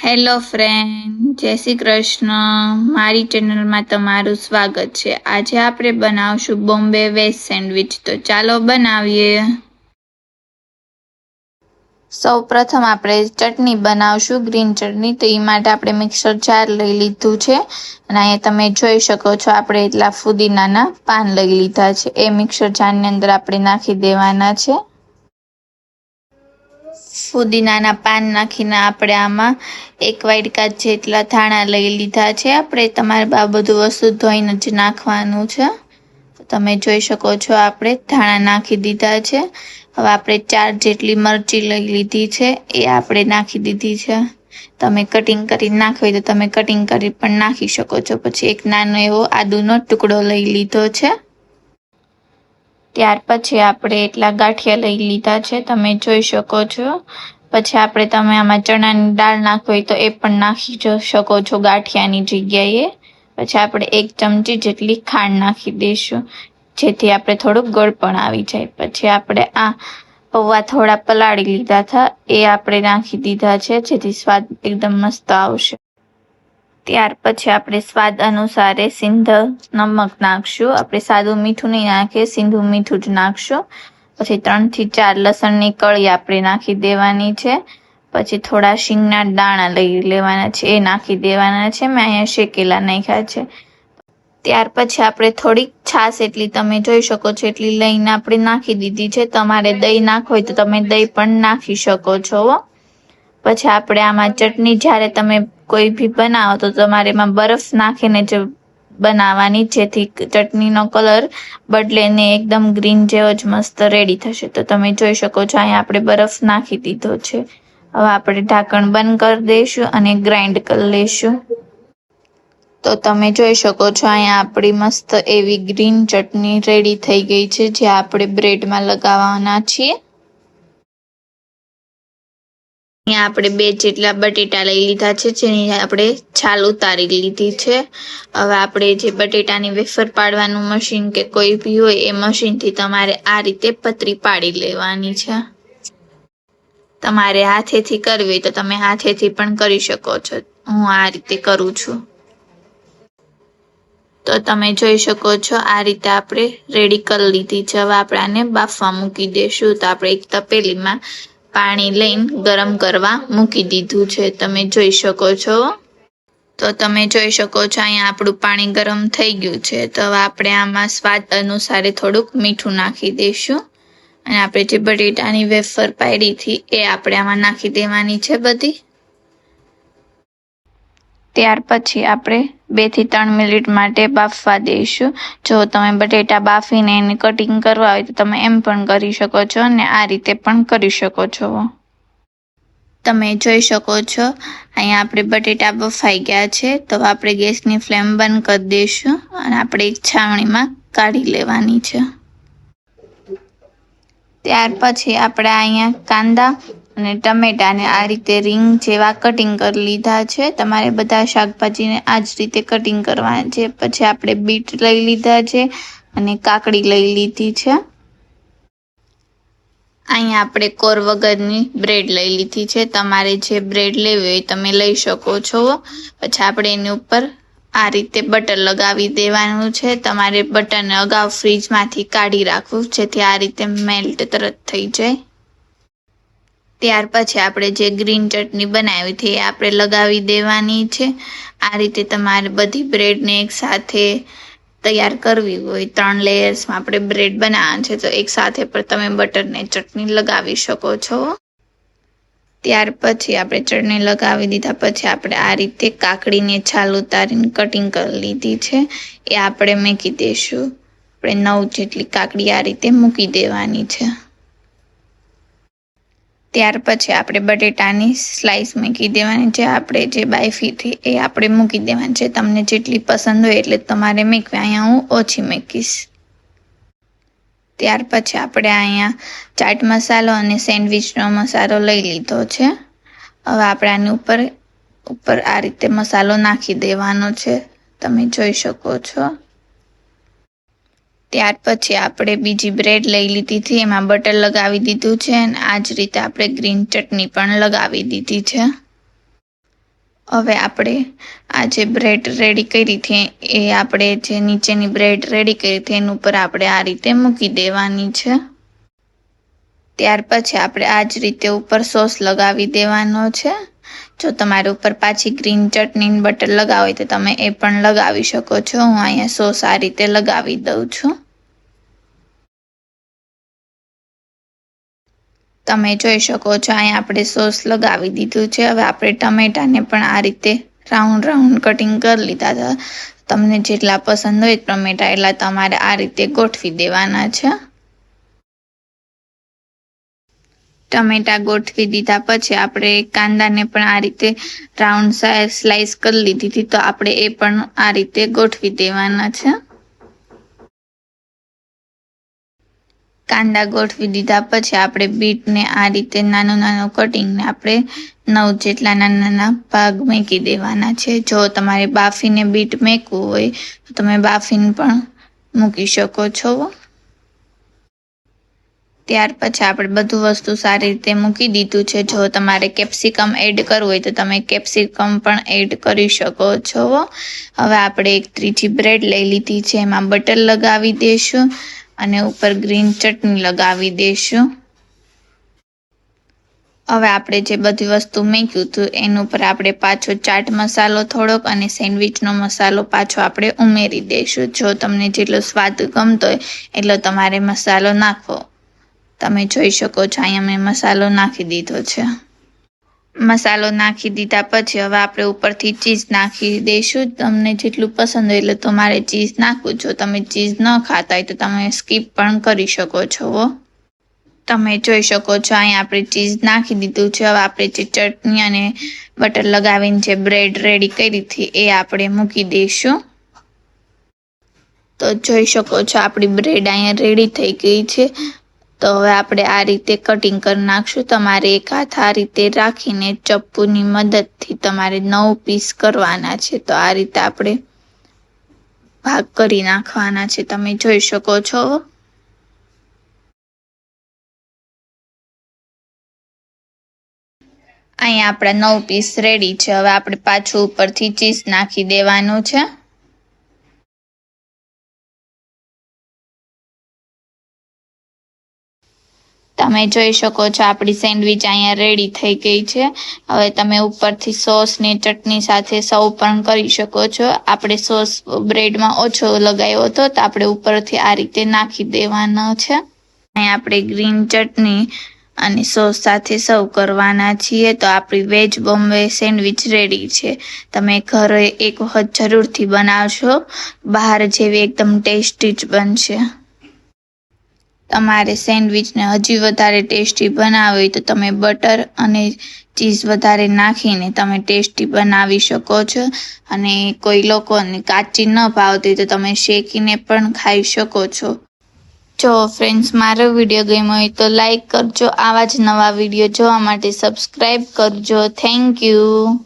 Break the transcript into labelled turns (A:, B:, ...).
A: Hello friend, જય શ્રી કૃષ્ણ. મારી ચેનલમાં તમારું સ્વાગત છે. આજે આપણે બનાવશું બોમ્બે વેજ સેન્ડવિચ. તો ચાલો બનાવીએ. સૌ પ્રથમ આપણે ચટણી બનાવશું, ગ્રીન ચટણી. તો એ માટે આપણે મિક્સર જાર લઈ લીધું છે અને અહીંયા તમે જોઈ શકો છો આપણે એટલા ફુદીનાના પાન લઈ લીધા છે. એ મિક્સર જારની અંદર આપણે નાખી દેવાના છે. ફુદીનાના પાન નાખીને આપણે આમાં 1 વાટકા જેટલા ધાણા લઈ લીધા છે. આપણે તમારે આ બધું વસ્તુ ધોઈને જ નાખવાનું છે. તમે જોઈ શકો છો આપણે ધાણા નાખી દીધા છે. હવે આપણે 4 જેટલી મરચી લઈ લીધી છે, એ આપણે નાખી દીધી છે. તમે કટિંગ કરી નાખવી તો તમે કટિંગ કરી પણ નાખી શકો છો. પછી એક નાનો એવો આદુનો ટુકડો લઈ લીધો છે. ત્યાર પછી આપણે એટલા ગાંઠિયા લઈ લીધા છે, તમે જોઈ શકો છો. પછી તમે આમાં ચણાની દાળ નાખવી હોય તો એ પણ નાખી શકો છો ગાંઠિયાની જગ્યાએ. પછી આપણે 1 ચમચી જેટલી ખાંડ નાખી દઈશું, જેથી આપણે થોડુંક ગળપણ આવી જાય. પછી આપણે આ પૌવા થોડા પલાળી લીધા હતા, એ આપણે નાખી દીધા છે, જેથી સ્વાદ એકદમ મસ્ત આવશે. ત્યાર પછી આપણે સ્વાદ અનુસારે સિંધ નમક નાખશું. આપણે સાદું મીઠું નહીં નાખીએ, સિંધું મીઠું જ નાખશું. પછી 3 થી 4 લસણની કળી આપણે નાખી દેવાની છે. પછી થોડા શીંગના દાણા લઈ લેવાના છે, એ નાખી દેવાના છે. મેં અહીંયા શેકેલા નાખ્યા છે. ત્યાર પછી આપણે થોડીક છાશ એટલી તમે જોઈ શકો છો એટલી લઈને આપણે નાખી દીધી છે. તમારે દહીં નાખવું હોય તો તમે દહીં પણ નાખી શકો છો. પછી આપણે આમાં ચટણી જ્યારે તમે કોઈ બી બનાવો તો તમારે એમાં બરફ નાખીને જ બનાવવાની, જેથી ચટણીનો કલર બદલે ને એકદમ ગ્રીન જેવો જ મસ્ત રેડી થશે. તો તમે જોઈ શકો છો અહીંયા આપણે બરફ નાખી દીધો છે. હવે આપણે ઢાંકણ બંધ કરી દઈશું અને ગ્રાઇન્ડ કરી લઈશું. તો તમે જોઈ શકો છો અહીંયા આપણી મસ્ત એવી ગ્રીન ચટણી રેડી થઈ ગઈ છે, જે આપણે બ્રેડમાં લગાવવાના છીએ. અહીંયા આપણે 2 જેટલા બટેટા લઈ લીધા છે, જેની આપણે છાલ ઉતારી લીધી છે. હવે આપણે જે બટેટાની વેફર પાડવાનું મશીન કે કોઈ બી હોય એ મશીનથી તમારે આ રીતે પતરી પાડી લેવાની છે. તમારે હાથેથી કરવી તો તમે હાથેથી પણ કરી શકો છો. હું આ રીતે કરું છું. તો તમે જોઈ શકો છો આ રીતે આપણે રેડી કરી લીધી છે. હવે આપણે આને બાફવા મૂકી દઈશું. તો આપણે એક તપેલીમાં પાણી લઈને ગરમ કરવા મૂકી દીધું છે, તમે જોઈ શકો છો. તો તમે જોઈ શકો છો અહીંયા આપણું પાણી ગરમ થઈ ગયું છે. તો હવે આપણે આમાં સ્વાદ અનુસારે થોડુંક મીઠું નાખી દઈશું અને આપણે જે બટેટાની વેફર પાડી હતી એ આપણે આમાં નાખી દેવાની છે બધી. ત્યાર પછી આપણે 2 થી 3 મિનિટ માટે બાફવા દઈશું. જો તમે બટેટા બાફીને એને કટિંગ કરવા હોય તો તમે એમ પણ કરી શકો છો અને આ રીતે પણ કરી શકો છો. તમે જોઈ શકો છો અહીંયા આપણે બટેટા બફાઈ ગયા છે. તો આપણે ગેસની ફ્લેમ બંધ કરી દઈશું અને આપણે એક છાવણીમાં કાઢી લેવાની છે. ત્યાર પછી આપણે અહીંયા કાંદા અને ટમેટાને આ રીતે રીંગ જેવા કટિંગ કરી લીધા છે. તમારે બધા શાકભાજીને આ જ રીતે કટિંગ કરવાના છે. પછી આપણે બીટ લઈ લીધા છે અને કાકડી લઈ લીધી છે. અહીંયા આપણે કોર વગરની બ્રેડ લઈ લીધી છે. તમારે જે બ્રેડ લેવી હોય તમે લઈ શકો છો. પછી આપણે એની ઉપર આ રીતે બટર લગાવી દેવાનું છે. તમારે બટરને અગાઉ ફ્રીજમાંથી કાઢી રાખવું, જેથી આ રીતે મેલ્ટ તરત થઈ જાય. ત્યાર પછી આપણે જે ગ્રીન ચટણી બનાવી હતી એ આપણે લગાવી દેવાની છે. આ રીતે તમારે બધી બ્રેડને એક સાથે તૈયાર કરવી હોય, 3 લેયર્સમાં આપણે બ્રેડ બનાવવાનું છે, તો એક સાથે પણ તમે બટરને ચટણી લગાવી શકો છો. ત્યાર પછી આપણે ચટણી લગાવી દીધા પછી આપણે આ રીતે કાકડીને છાલ ઉતારીને કટિંગ કરી લીધી છે, એ આપણે મૂકી દઈશું. આપણે 9 જેટલી કાકડી આ રીતે મૂકી દેવાની છે. ત્યાર પછી આપણે બટેટાની સ્લાઇસ મૂકી દેવાની છે. આપણે જે બાફી હતી એ આપણે મૂકી દેવાની છે. તમને જેટલી પસંદ હોય એટલે તમારે મૂકવી. અહીંયા હું ઓછી મૂકીશ. ત્યાર પછી આપણે અહીંયા ચાટ મસાલો અને સેન્ડવિચનો મસાલો લઈ લીધો છે. હવે આપણે આની ઉપર આ રીતે મસાલો નાખી દેવાનો છે, તમે જોઈ શકો છો. ત્યાર પછી આપણે બીજી બ્રેડ લઈ લીધી હતી, એમાં બટર લગાવી દીધું છે અને આ જ રીતે આપણે ગ્રીન ચટણી પણ લગાવી દીધી છે. હવે આપણે આ જે બ્રેડ રેડી કરી હતી એ આપણે જે નીચેની બ્રેડ રેડી કરી હતી એની ઉપર આપણે આ રીતે મૂકી દેવાની છે. ત્યાર પછી આપણે આ જ રીતે ઉપર સોસ લગાવી દેવાનો છે. જો તમારે ઉપર પાછી ગ્રીન ચટણી બટર લગાવો હોય તો તમે એ પણ લગાવી શકો છો. હું અહીંયા સોસ આ રીતે લગાવી દઉં છું. તમે જોઈ શકો છો અહીંયા આપણે સોસ લગાવી દીધું છે. હવે આપણે ટમેટાને પણ આ રીતે રાઉન્ડ રાઉન્ડ કટિંગ કરી લીધા હતા. તમને જેટલા પસંદ હોય ટમેટા એટલા તમારે આ રીતે ગોઠવી દેવાના છે. ટમેટા ગોઠવી દીધા પછી આપણે કાંદાને પણ આ રીતે રાઉન્ડ સ્લાઇસ કરી લીધી હતી, તો આપણે એ પણ આ રીતે ગોઠવી દેવાના છે. કાંદા ગોઠવી દીધા પછી આપણે બીટને આ રીતે નાનું નાનું કટિંગને આપણે 9 જેટલા નાના નાના ભાગ મૂકી દેવાના છે. જો તમારે બાફીને બીટ મૂકવું હોય તો તમે બાફીને પણ મૂકી શકો છો. ત્યાર પછી આપણે બધું વસ્તુ સારી રીતે મૂકી દીધું છે. જો તમારે કેપ્સિકમ એડ કરવું હોય તો તમે કેપ્સિકમ પણ એડ કરી શકો છો. હવે આપણે એક ત્રીજી બ્રેડ લઈ લીધી છે, એમાં બટર લગાવી દઈશું અને ઉપર ગ્રીન ચટણી લગાવી દઈશું. હવે આપણે જે બધી વસ્તુ મૂક્યું હતું એના ઉપર આપણે પાછો ચાટ મસાલો થોડોક અને સેન્ડવિચનો મસાલો પાછો આપણે ઉમેરી દઈશું. જો તમને જેટલો સ્વાદ ગમતો હોય એટલો તમારે મસાલો નાખવો. તમે જોઈ શકો છો અહીંયા મેં મસાલો નાખી દીધો છે. મસાલો નાખી દીધા પછી હવે આપણે ઉપરથી ચીઝ નાખી દઈશું. તમને જેટલું પસંદ હોય એટલે તમારે ચીઝ નાખવું. જો તમે ચીઝ ન ખાતા હોય તો તમે સ્કીપ પણ કરી શકો છો. તમે જોઈ શકો છો અહીંયા આપણે ચીઝ નાખી દીધું છે. હવે આપણે જે ચટણી અને બટર લગાવીને જે બ્રેડ રેડી કરી હતી એ આપણે મૂકી દઈશું. તો જોઈ શકો છો આપણી બ્રેડ અહીંયા રેડી થઈ ગઈ છે. તો હવે આપણે આ રીતે કટિંગ કરી નાખશું. તમારે એક હાથ આ રીતે રાખીને ચપ્પુની મદદથી તમારે 9 પીસ કરવાના છે. તો આ રીતે આપણે ભાગ કરી નાખવાના છે. તમે જોઈ શકો છો. અહીંયા આપણા 9 પીસ રેડી છે. હવે આપણે પાછું ઉપરથી ચીઝ નાખી દેવાનું છે. તમે જોઈ શકો છો આપણી સેન્ડવિચ અહીંયા રેડી થઈ ગઈ છે. હવે તમે ઉપરથી સોસ ને ચટણી સાથે સર્વ પણ કરી શકો છો. આપણે સોસ બ્રેડમાં ઓછો લગાવ્યો હતો તો આપણે ઉપરથી આ રીતે નાખી દેવાનો છે. અહીંયા આપણે ગ્રીન ચટણી અને સોસ સાથે સર્વ કરવાના છીએ. તો આપણી વેજ બોમ્બે સેન્ડવિચ રેડી છે. તમે ઘરે એક વખત જરૂરથી બનાવશો. બહાર જેવી એકદમ ટેસ્ટી જ બનશે. તમારે સેન્ડવિચને હજી વધારે ટેસ્ટી બનાવવી હોય તો તમે બટર અને ચીઝ વધારે નાખીને તમે ટેસ્ટી બનાવી શકો છો. અને કોઈ લોકોને કાચી ન ભાવતી તો તમે શેકીને પણ ખાઈ શકો છો. જો ફ્રેન્ડ્સ મારો વિડીયો ગમ્યો હોય તો લાઈક કરજો. આવા જ નવા વિડીયો જોવા માટે સબસ્ક્રાઈબ કરજો. Thank you.